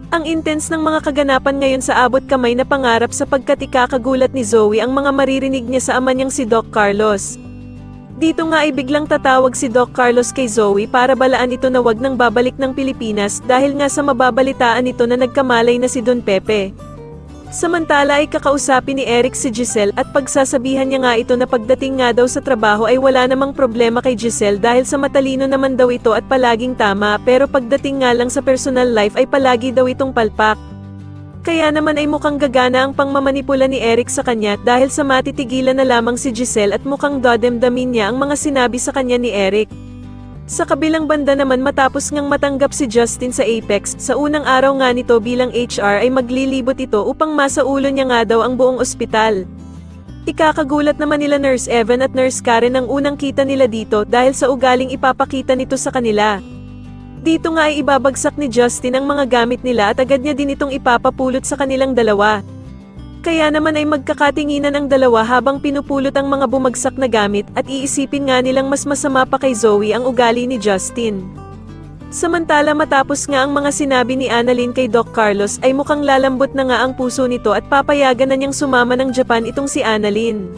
Ang intense ng mga kaganapan ngayon sa abot kamay na pangarap sapagkat ikakagulat ni Zoe ang mga maririnig niya sa ama niyang si Doc Carlos. Dito nga ay biglang tatawag si Doc Carlos kay Zoe para balaan ito na wag nang babalik ng Pilipinas dahil nga sa mababalitaan ito na nagkamalay na si Don Pepe. Samantala ay kakausapin ni Eric si Giselle at pagsasabihan niya nga ito na pagdating nga daw sa trabaho ay wala namang problema kay Giselle dahil sa matalino naman daw ito at palaging tama pero pagdating nga lang sa personal life ay palagi daw itong palpak. Kaya naman ay mukhang gagana ang pangmamanipula ni Eric sa kanya dahil sa matitigilan na lamang si Giselle at mukhang dodemdamin niya ang mga sinabi sa kanya ni Eric. Sa kabilang banda naman matapos ngang matanggap si Justin sa Apex, sa unang araw nga nito bilang HR ay maglilibot ito upang masaulo niya nga daw ang buong ospital. Ikakagulat naman nila Nurse Evan at Nurse Karen ang unang kita nila dito dahil sa ugaling ipapakita nito sa kanila. Dito nga ay ibabagsak ni Justin ang mga gamit nila at agad niya din itong ipapapulot sa kanilang dalawa. Kaya naman ay magkakatinginan ang dalawa habang pinupulot ang mga bumagsak na gamit at iisipin nga nilang mas masama pa kay Zoe ang ugali ni Justin. Samantala matapos nga ang mga sinabi ni Annalyn kay Doc Carlos ay mukhang lalambot na nga ang puso nito at papayagan na niyang sumama ng Japan itong si Annalyn.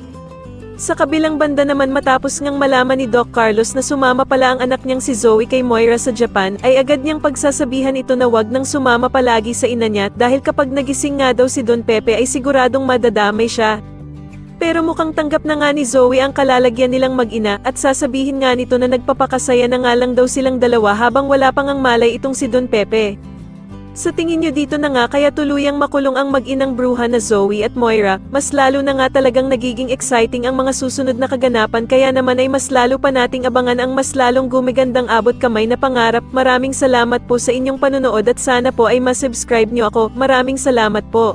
Sa kabilang banda naman matapos ngang malaman ni Doc Carlos na sumama pala ang anak niyang si Zoe kay Moira sa Japan ay agad niyang pagsasabihan ito na wag nang sumama palagi sa ina niya dahil kapag nagising nga daw si Don Pepe ay siguradong madadamay siya. Pero mukhang tanggap na nga ni Zoe ang kalalagyan nilang mag-ina at sasabihin nga nito na nagpapakasaya na nga lang daw silang dalawa habang wala pang ang malay itong si Don Pepe. Sa tingin nyo dito na nga kaya tuluyang makulong ang mag-inang bruha na Zoe at Moira, mas lalo na nga talagang nagiging exciting ang mga susunod na kaganapan kaya naman ay mas lalo pa nating abangan ang mas lalong gumigandang abot kamay na pangarap. Maraming salamat po sa inyong panonood at sana po ay masubscribe nyo ako. Maraming salamat po.